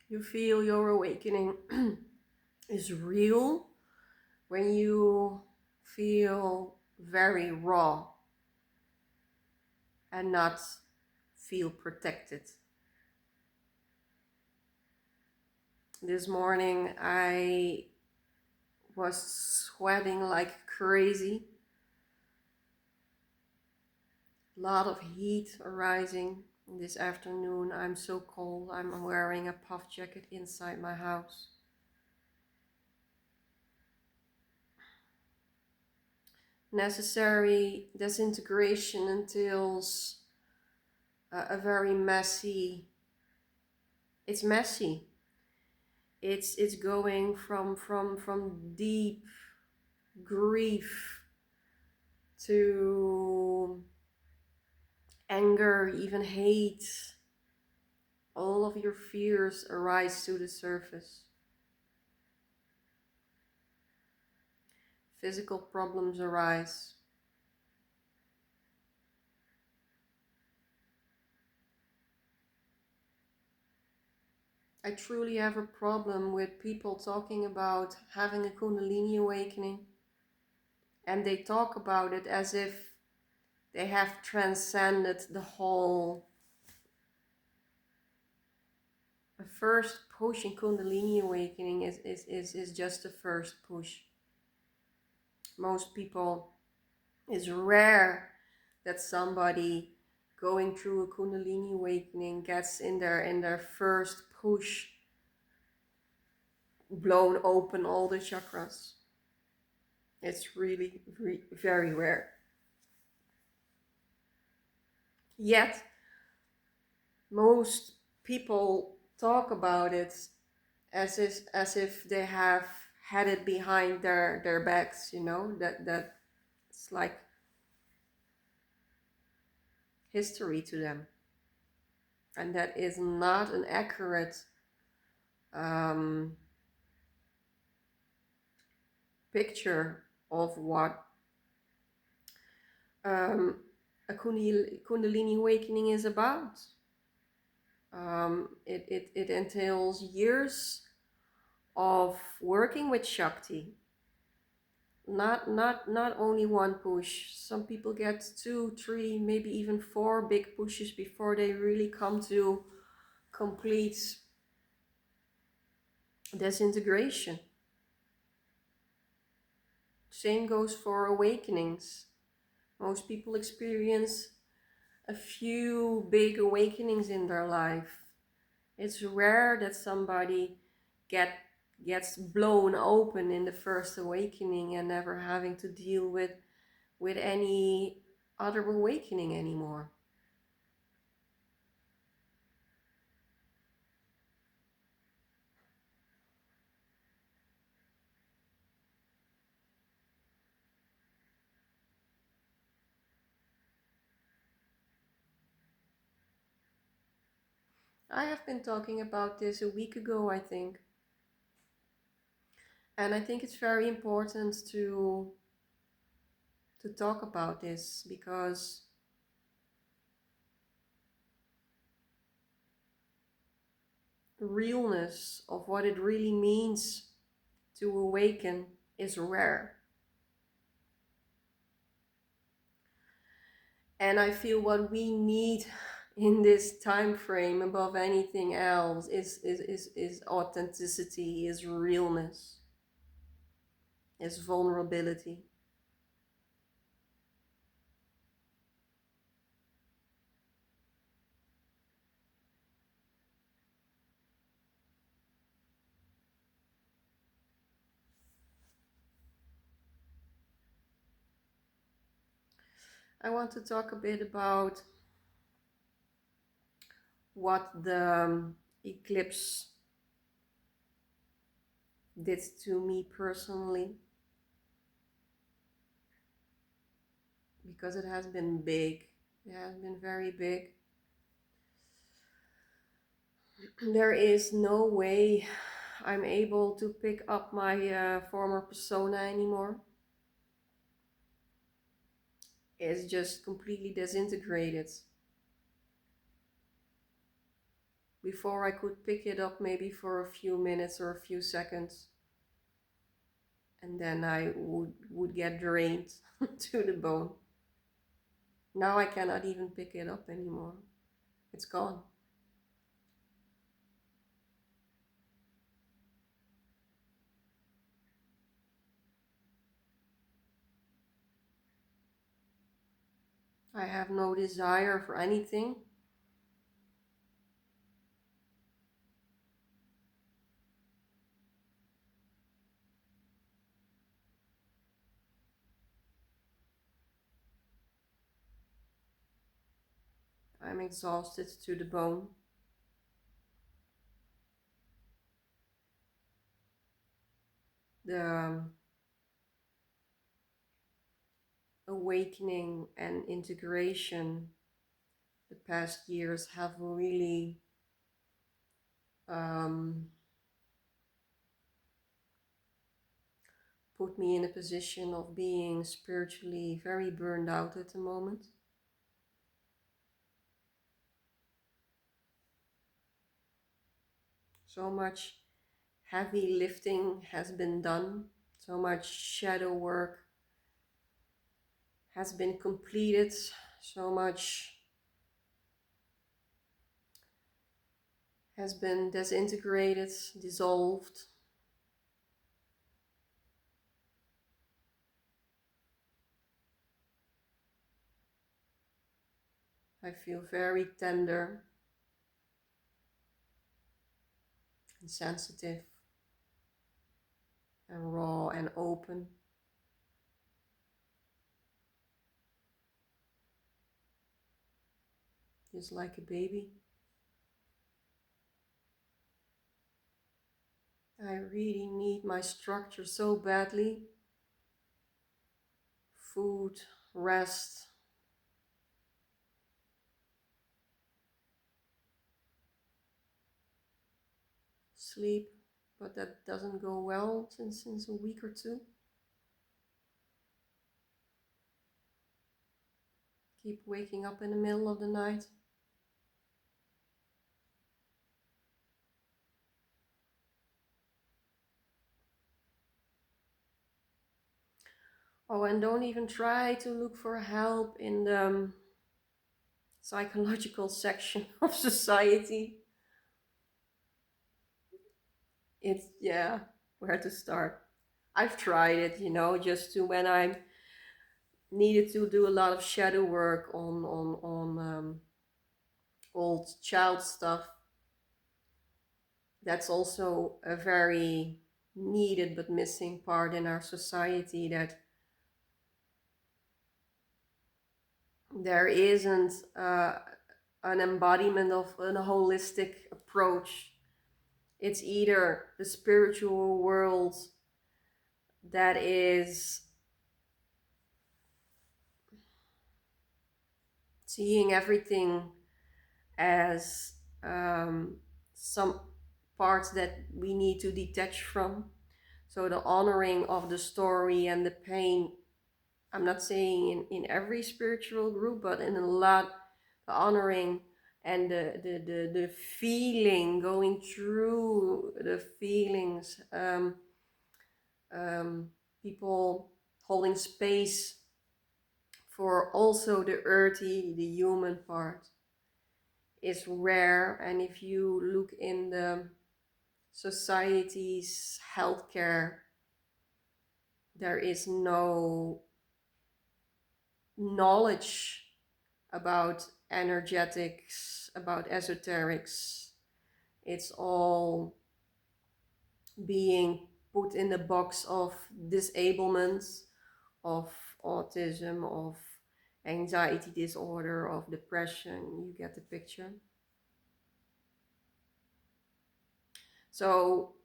You feel your awakening is real when you feel very raw and not feel protected. This morning I was sweating like crazy. A lot of heat arising. This afternoon I'm so cold. I'm wearing a puff jacket inside my house. Necessary disintegration entails a very messy. It's messy. It's going from deep grief to anger, even hate. All of your fears arise to the surface. Physical problems arise. I truly have a problem with people talking about having a Kundalini awakening, and they talk about it as if they have transcended the whole. The first push in Kundalini awakening is just the first push. Most people, it's rare that somebody going through a Kundalini awakening gets in their first push blown open all the chakras. It's really very rare. Yet most people talk about it as if they have had it behind their backs, that it's like history to them, and that is not an accurate um, picture of what um, a Kundalini awakening is about. It entails years of working with Shakti. Not only one push. Some people get 2, 3, maybe even 4 big pushes before they really come to complete disintegration. Same goes for awakenings. Most people experience a few big awakenings in their life. It's rare that somebody gets blown open in the first awakening and never having to deal with any other awakening anymore. I have been talking about this a week ago, I think. And I think it's very important to talk about this, because the realness of what it really means to awaken is rare. And I feel what we need in this time frame above anything else is authenticity, is realness, is vulnerability. I want to talk a bit about what the eclipse did to me personally, because it has been big. It has been very big. There is no way I'm able to pick up my former persona anymore. It's just completely disintegrated. before I could pick it up maybe for a few minutes or a few seconds, and then I would get drained to the bone. Now I cannot even pick it up anymore. It's gone. I have no desire for anything. I'm exhausted to the bone. The awakening and integration the past years have really um, put me in a position of being spiritually very burned out at the moment. So much heavy lifting has been done, so much shadow work has been completed, so much has been disintegrated, dissolved. I feel very tender and sensitive and raw and open. Just like a baby. I really need my structure so badly. Food, rest, sleep, but that doesn't go well since a week or two. Keep waking up in the middle of the night. Oh, and don't even try to look for help in the psychological section of society. It's, yeah, where to start. I've tried it, just to when I needed to do a lot of shadow work on old child stuff. That's also a very needed but missing part in our society, that there isn't an embodiment of a holistic approach. It's either the spiritual world that is seeing everything as some parts that we need to detach from. So the honoring of the story and the pain, I'm not saying in every spiritual group, but in a lot, the honoring and the feeling, going through the feelings, people holding space for also the earthy, the human part is rare. And if you look in the society's healthcare, there is no knowledge about energetics, about esoterics. It's all being put in the box of disablements, of autism, of anxiety disorder, of depression. You get the picture. So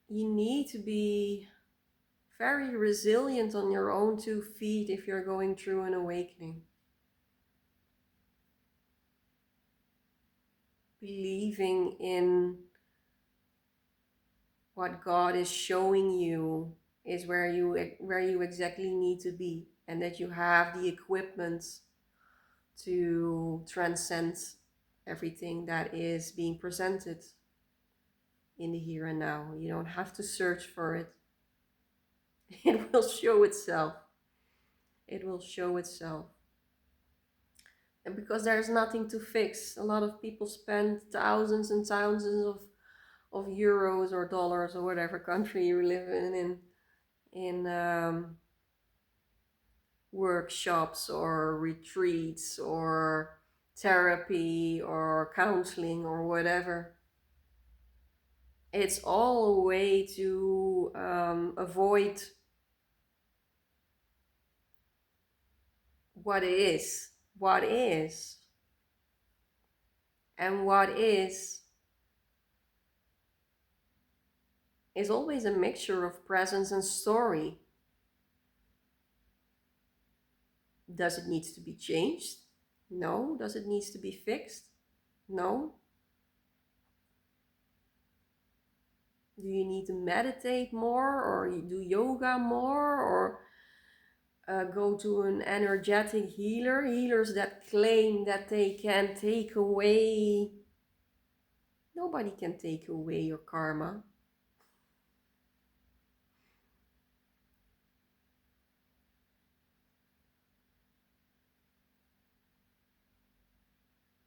you need to be very resilient on your own 2 feet if you're going through an awakening. Believing in what God is showing you is where you exactly need to be, and that you have the equipment to transcend everything that is being presented in the here and now. You don't have to search for it. It will show itself. It will show itself. And because there's nothing to fix, a lot of people spend thousands and thousands of euros or dollars or whatever country you live in workshops or retreats or therapy or counseling or whatever. It's all a way to avoid what is, and what is always a mixture of presence and story. Does it need to be changed? No. Does it need to be fixed? No. Do you need to meditate more, or you do yoga more, or go to an energetic healer? Healers that claim that they can take away. Nobody can take away your karma.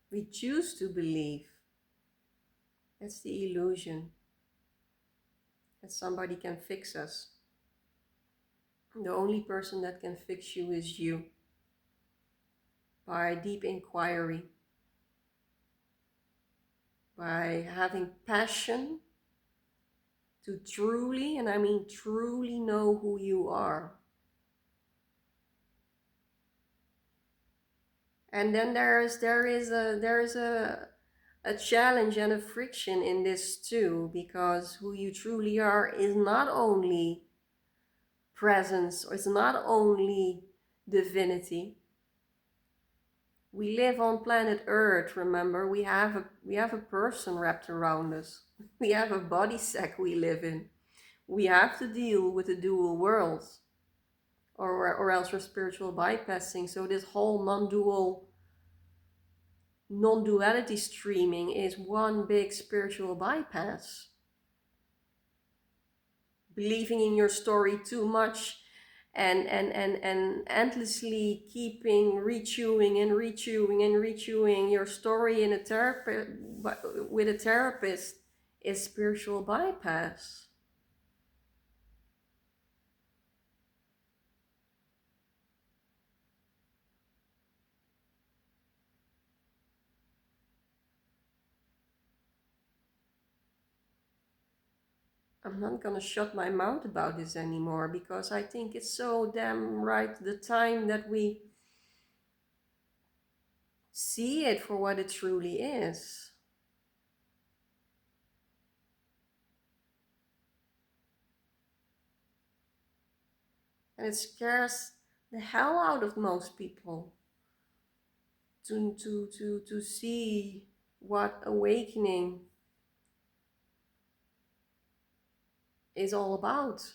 We choose to believe. That's the illusion. That somebody can fix us. The only person that can fix you is you. By deep inquiry. By having passion to truly, and I mean truly, know who you are. And then there is a challenge and a friction in this too, because who you truly are is not only presence, or it's not only divinity. We live on planet Earth, remember? We have a person wrapped around us. We have a body sack we live in. We have to deal with the dual worlds, or else we're spiritual bypassing. So this whole non-duality streaming is one big spiritual bypass. Believing in your story too much and endlessly keeping rechewing and rechewing and rechewing your story in with a therapist is spiritual bypass. I'm not gonna shut my mouth about this anymore, because I think it's so damn right the time that we see it for what it truly is. And it scares the hell out of most people to see what awakening is all about.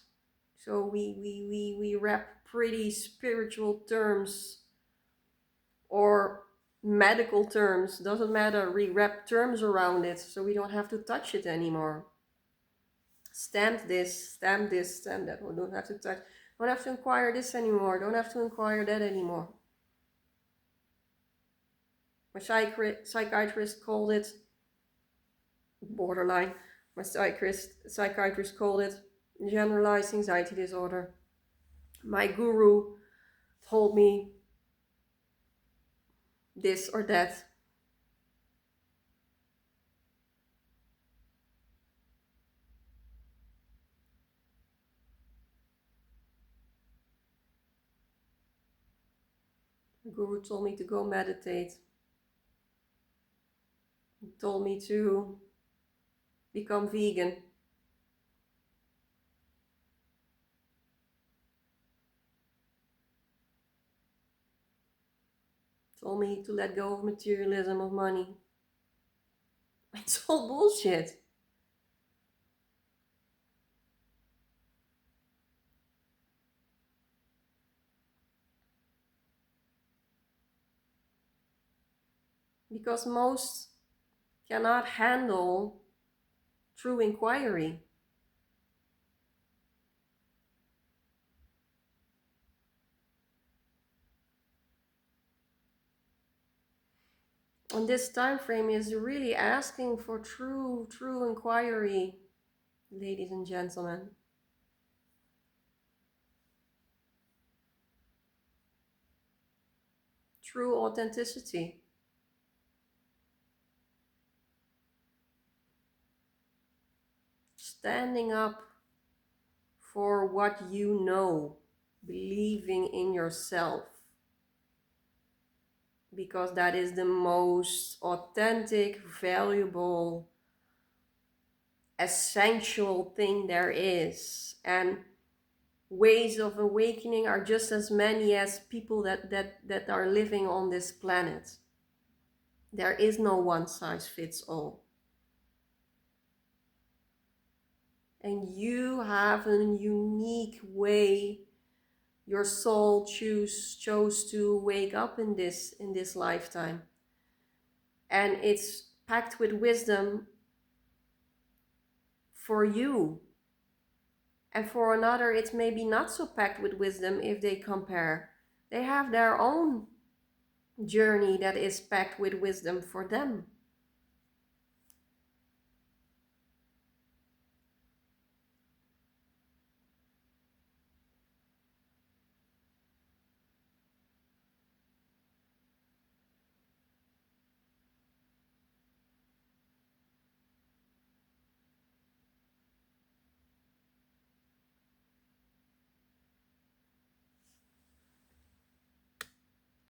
So we wrap pretty spiritual terms or medical terms, doesn't matter, we wrap terms around it so we don't have to touch it anymore. Stamp this, stamp this, stamp that. We don't have to touch, don't have to inquire this anymore, don't have to inquire that anymore. My psychiatrist called it borderline. My psychiatrist called it generalized anxiety disorder. My guru told me this or that. The guru told me to go meditate. He told me to become vegan. Told me to let go of materialism, of money. It's all bullshit. Because most cannot handle true inquiry. And this time frame is really asking for true inquiry, ladies and gentlemen. True authenticity. Standing up for what you know, believing in yourself, because that is the most authentic, valuable, essential thing there is. And ways of awakening are just as many as people that are living on this planet. There is no one size fits all. And you have a unique way your soul chose to wake up in this lifetime. And it's packed with wisdom for you. And for another, it's maybe not so packed with wisdom if they compare. They have their own journey that is packed with wisdom for them.